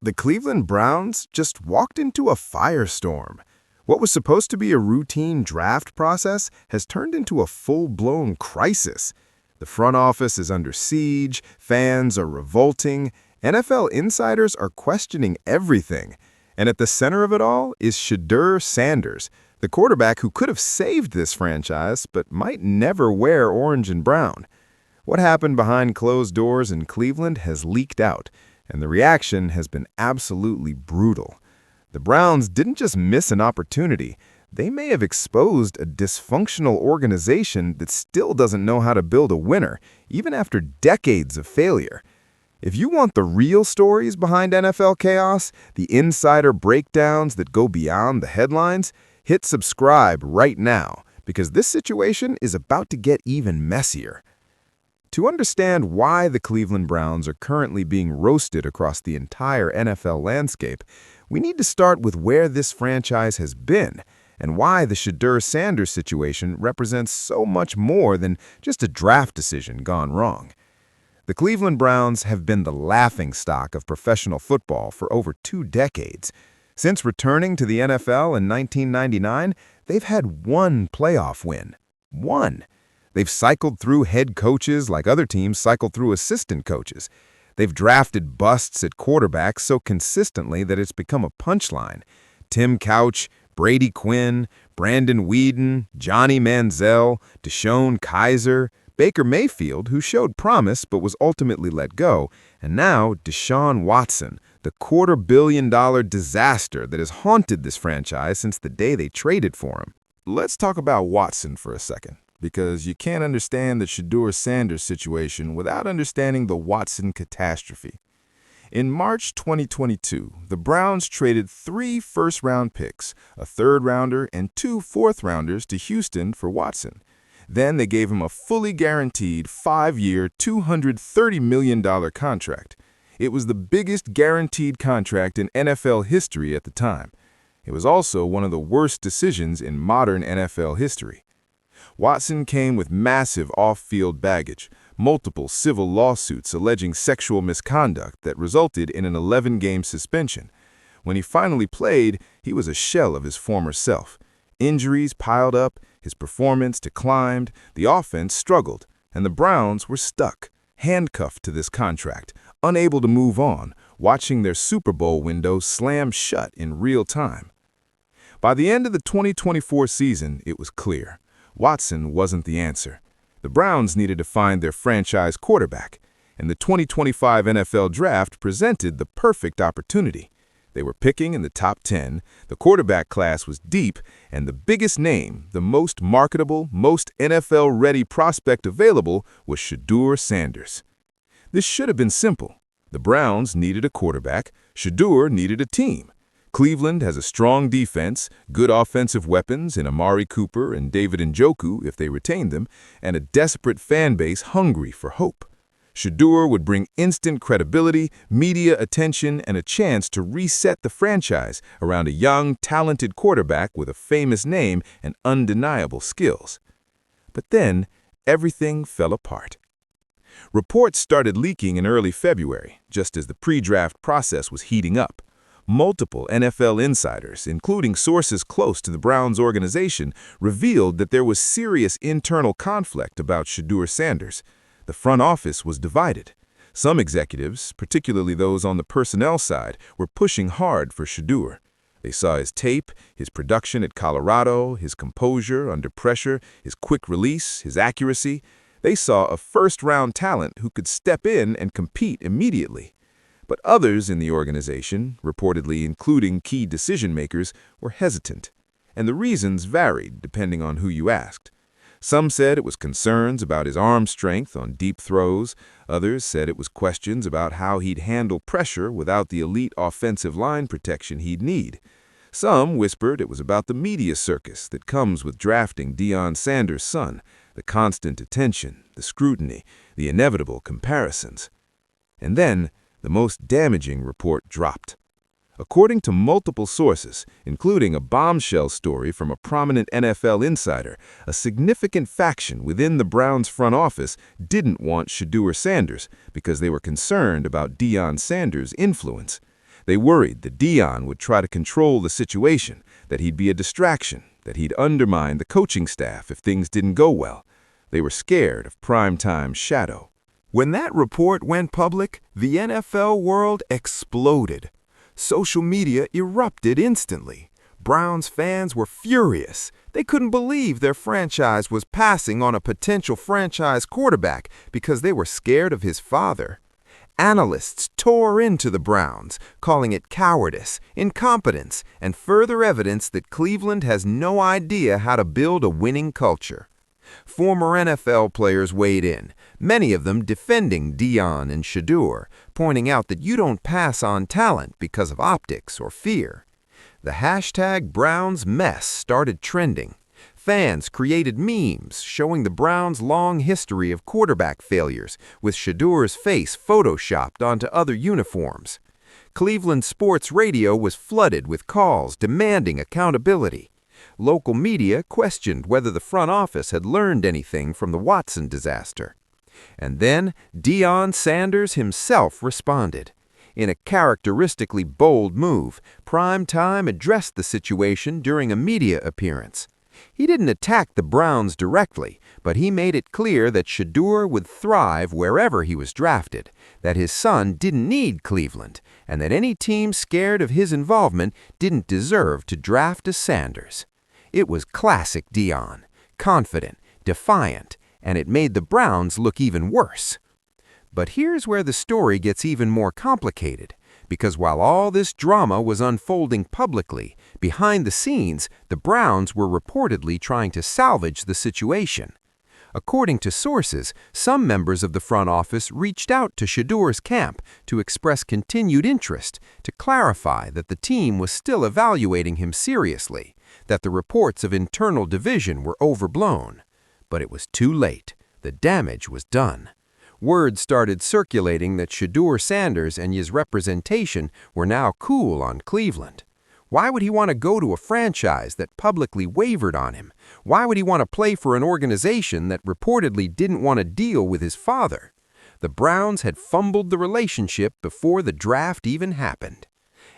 The Cleveland Browns just walked into a firestorm. What was supposed to be a routine draft process has turned into a full-blown crisis. The front office is under siege, fans are revolting, NFL insiders are questioning everything. And at the center of it all is Shedeur Sanders, the quarterback who could have saved this franchise but might never wear orange and brown. What happened behind closed doors in Cleveland has leaked out, and the reaction has been absolutely brutal. The Browns didn't just miss an opportunity, they may have exposed a dysfunctional organization that still doesn't know how to build a winner, even after decades of failure. If you want the real stories behind NFL chaos, the insider breakdowns that go beyond the headlines, hit subscribe right now, because this situation is about to get even messier. To understand why the Cleveland Browns are currently being roasted across the entire NFL landscape, we need to start with where this franchise has been and why the Shedeur Sanders situation represents so much more than just a draft decision gone wrong. The Cleveland Browns have been the laughingstock of professional football for over 2 decades. Since returning to the NFL in 1999, they've had one playoff win. One. They've cycled through head coaches like other teams cycle through assistant coaches. They've drafted busts at quarterback so consistently that it's become a punchline. Tim Couch, Brady Quinn, Brandon Weeden, Johnny Manziel, Deshaun Kaiser, Baker Mayfield, who showed promise but was ultimately let go, and now Deshaun Watson, the $250 million disaster that has haunted this franchise since the day they traded for him. Let's talk about Watson for a second, because you can't understand the Shedeur Sanders situation without understanding the Watson catastrophe. In March 2022, the Browns traded 3 first-round picks, a third-rounder, and 2 fourth-rounders to Houston for Watson. Then they gave him a fully guaranteed 5-year, $230 million contract. It was the biggest guaranteed contract in NFL history at the time. It was also one of the worst decisions in modern NFL history. Watson came with massive off-field baggage, multiple civil lawsuits alleging sexual misconduct that resulted in an 11-game suspension. When he finally played, he was a shell of his former self. Injuries piled up, his performance declined, the offense struggled, and the Browns were stuck, handcuffed to this contract, unable to move on, watching their Super Bowl window slam shut in real time. By the end of the 2024 season, it was clear. Watson wasn't the answer. The Browns needed to find their franchise quarterback, and the 2025 NFL Draft presented the perfect opportunity. They were picking in the top 10, the quarterback class was deep, and the biggest name, the most marketable, most NFL-ready prospect available was Shedeur Sanders. This should have been simple. The Browns needed a quarterback, Shedeur needed a team. Cleveland has a strong defense, good offensive weapons in Amari Cooper and David Njoku if they retain them, and a desperate fan base hungry for hope. Shedeur would bring instant credibility, media attention, and a chance to reset the franchise around a young, talented quarterback with a famous name and undeniable skills. But then, everything fell apart. Reports started leaking in early February, just as the pre-draft process was heating up. Multiple NFL insiders, including sources close to the Browns organization, revealed that there was serious internal conflict about Shedeur Sanders. The front office was divided. Some executives, particularly those on the personnel side, were pushing hard for Shedeur. They saw his tape, his production at Colorado, his composure under pressure, his quick release, his accuracy. They saw a first-round talent who could step in and compete immediately. But others in the organization, reportedly including key decision-makers, were hesitant, and the reasons varied depending on who you asked. Some said it was concerns about his arm strength on deep throws. Others said it was questions about how he'd handle pressure without the elite offensive line protection he'd need. Some whispered it was about the media circus that comes with drafting Deion Sanders' son, the constant attention, the scrutiny, the inevitable comparisons. And then, the most damaging report dropped. According to multiple sources, including a bombshell story from a prominent NFL insider, a significant faction within the Browns front office didn't want Shedeur Sanders because they were concerned about Deion Sanders' influence. They worried that Deion would try to control the situation, that he'd be a distraction, that he'd undermine the coaching staff if things didn't go well. They were scared of primetime shadow. When that report went public, the NFL world exploded. Social media erupted instantly. Browns fans were furious. They couldn't believe their franchise was passing on a potential franchise quarterback because they were scared of his father. Analysts tore into the Browns, calling it cowardice, incompetence, and further evidence that Cleveland has no idea how to build a winning culture. Former NFL players weighed in, many of them defending Deion and Shedeur, pointing out that you don't pass on talent because of optics or fear. The hashtag #BrownsMess started trending. Fans created memes showing the Browns' long history of quarterback failures, with Shedeur's face photoshopped onto other uniforms. Cleveland sports radio was flooded with calls demanding accountability. Local media questioned whether the front office had learned anything from the Watson disaster. And then Deion Sanders himself responded. In a characteristically bold move, Prime Time addressed the situation during a media appearance. He didn't attack the Browns directly, but he made it clear that Shedeur would thrive wherever he was drafted, that his son didn't need Cleveland, and that any team scared of his involvement didn't deserve to draft a Sanders. It was classic Deion, confident, defiant, and it made the Browns look even worse. But here's where the story gets even more complicated, because while all this drama was unfolding publicly, behind the scenes, the Browns were reportedly trying to salvage the situation. According to sources, some members of the front office reached out to Shedeur's camp to express continued interest, to clarify that the team was still evaluating him seriously, that the reports of internal division were overblown. But it was too late. The damage was done. Word started circulating that Shedeur Sanders and his representation were now cool on Cleveland. Why would he want to go to a franchise that publicly wavered on him? Why would he want to play for an organization that reportedly didn't want to deal with his father? The Browns had fumbled the relationship before the draft even happened.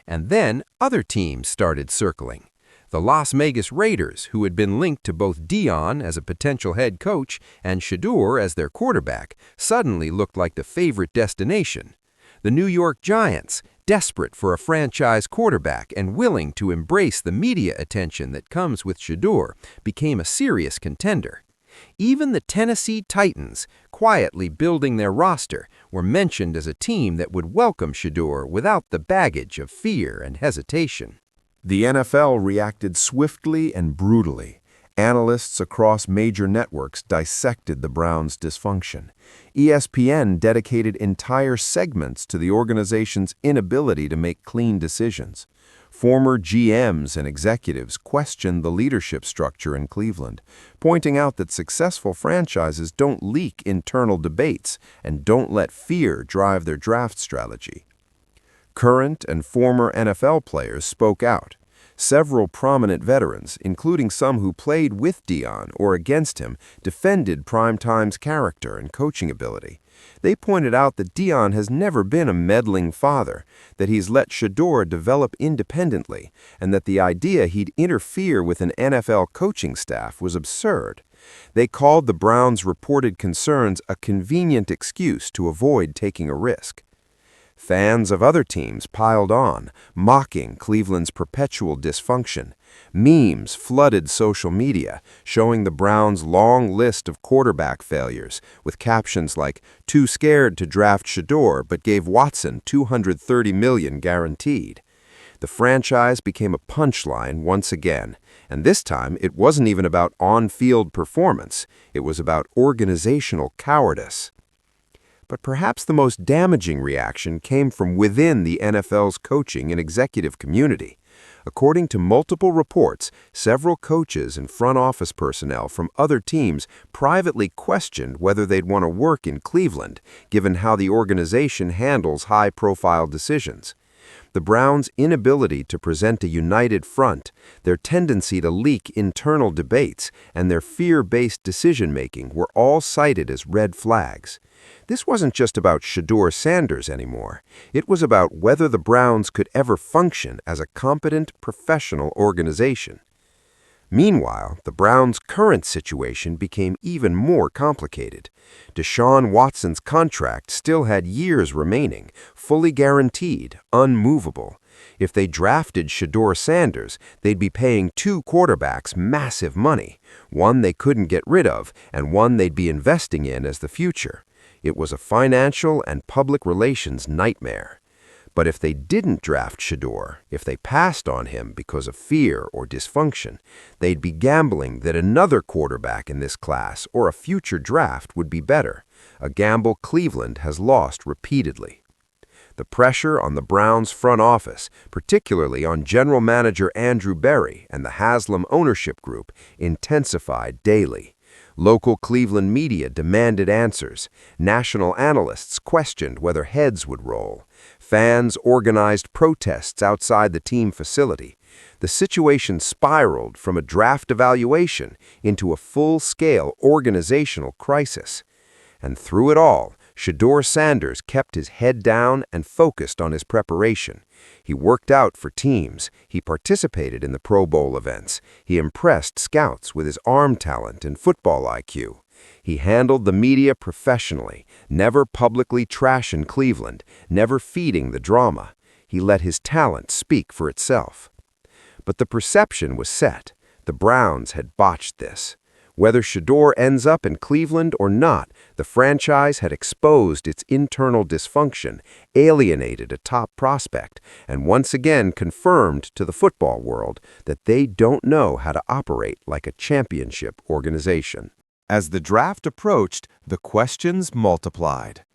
And then other teams started circling. The Las Vegas Raiders, who had been linked to both Deion as a potential head coach and Shedeur as their quarterback, suddenly looked like the favorite destination. The New York Giants, desperate for a franchise quarterback and willing to embrace the media attention that comes with Shedeur, became a serious contender. Even the Tennessee Titans, quietly building their roster, were mentioned as a team that would welcome Shedeur without the baggage of fear and hesitation. The NFL reacted swiftly and brutally. Analysts across major networks dissected the Browns' dysfunction. ESPN dedicated entire segments to the organization's inability to make clean decisions. Former GMs and executives questioned the leadership structure in Cleveland, pointing out that successful franchises don't leak internal debates and don't let fear drive their draft strategy. Current and former NFL players spoke out. Several prominent veterans, including some who played with Deion or against him, defended Primetime's character and coaching ability. They pointed out that Deion has never been a meddling father, that he's let Shedeur develop independently, and that the idea he'd interfere with an NFL coaching staff was absurd. They called the Browns' reported concerns a convenient excuse to avoid taking a risk. Fans of other teams piled on, mocking Cleveland's perpetual dysfunction. Memes flooded social media, showing the Browns' long list of quarterback failures, with captions like, "Too scared to draft Shedeur but gave Watson $230 million guaranteed." The franchise became a punchline once again, and this time it wasn't even about on-field performance, it was about organizational cowardice. But perhaps the most damaging reaction came from within the NFL's coaching and executive community. According to multiple reports, several coaches and front office personnel from other teams privately questioned whether they'd want to work in Cleveland, given how the organization handles high-profile decisions. The Browns' inability to present a united front, their tendency to leak internal debates, and their fear-based decision-making were all cited as red flags. This wasn't just about Shedeur Sanders anymore. It was about whether the Browns could ever function as a competent, professional organization. Meanwhile, the Browns' current situation became even more complicated. Deshaun Watson's contract still had years remaining, fully guaranteed, unmovable. If they drafted Shedeur Sanders, they'd be paying two quarterbacks massive money, one they couldn't get rid of and one they'd be investing in as the future. It was a financial and public relations nightmare. But if they didn't draft Shedeur, if they passed on him because of fear or dysfunction, they'd be gambling that another quarterback in this class or a future draft would be better, a gamble Cleveland has lost repeatedly. The pressure on the Browns' front office, particularly on general manager Andrew Berry and the Haslam ownership group, intensified daily. Local Cleveland media demanded answers. National analysts questioned whether heads would roll. Fans organized protests outside the team facility. The situation spiraled from a draft evaluation into a full-scale organizational crisis. And through it all, Shedeur Sanders kept his head down and focused on his preparation. He worked out for teams. He participated in the Pro Bowl events. He impressed scouts with his arm talent and football IQ. He handled the media professionally, never publicly trashing Cleveland, never feeding the drama. He let his talent speak for itself. But the perception was set. The Browns had botched this. Whether Shedeur ends up in Cleveland or not, the franchise had exposed its internal dysfunction, alienated a top prospect, and once again confirmed to the football world that they don't know how to operate like a championship organization. As the draft approached, the questions multiplied.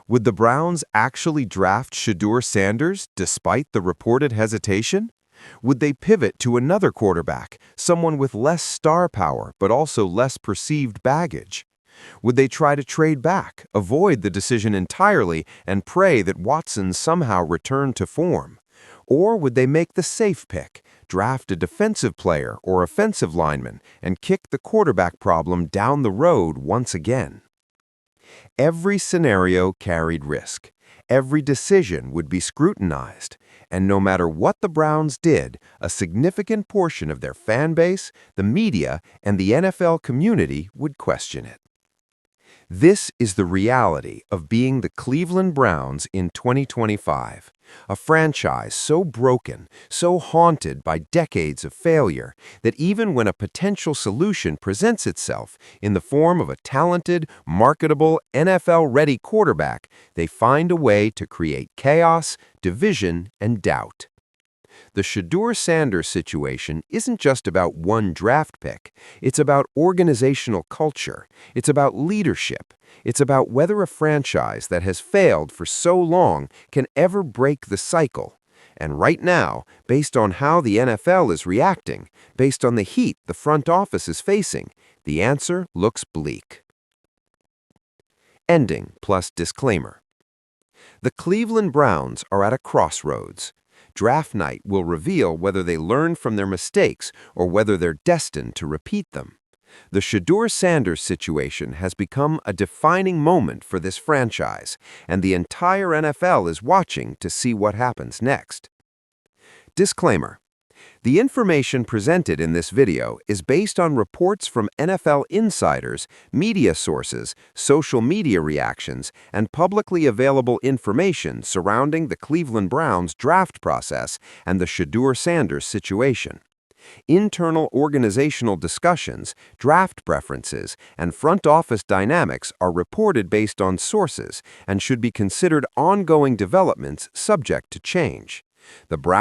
Would the Browns actually draft Shedeur Sanders despite the reported hesitation? Would they pivot to another quarterback, someone with less star power but also less perceived baggage? Would they try to trade back, avoid the decision entirely, and pray that Watson somehow returned to form? Or would they make the safe pick, draft a defensive player or offensive lineman, and kick the quarterback problem down the road once again? Every scenario carried risk. Every decision would be scrutinized. And no matter what the Browns did, a significant portion of their fan base, the media, and the NFL community would question it. This is the reality of being the Cleveland Browns in 2025, a franchise so broken, so haunted by decades of failure, that even when a potential solution presents itself in the form of a talented, marketable, NFL-ready quarterback, they find a way to create chaos, division, and doubt. The Shedeur Sanders situation isn't just about one draft pick. It's about organizational culture. It's about leadership. It's about whether a franchise that has failed for so long can ever break the cycle. And right now, based on how the NFL is reacting, based on the heat the front office is facing, the answer looks bleak. Ending plus disclaimer. The Cleveland Browns are at a crossroads. Draft night will reveal whether they learn from their mistakes or whether they're destined to repeat them. The Shedeur Sanders situation has become a defining moment for this franchise, and the entire NFL is watching to see what happens next. Disclaimer. The information presented in this video is based on reports from NFL insiders, media sources, social media reactions, and publicly available information surrounding the Cleveland Browns draft process and the Shedeur Sanders situation. Internal organizational discussions, draft preferences, and front office dynamics are reported based on sources and should be considered ongoing developments subject to change. The Browns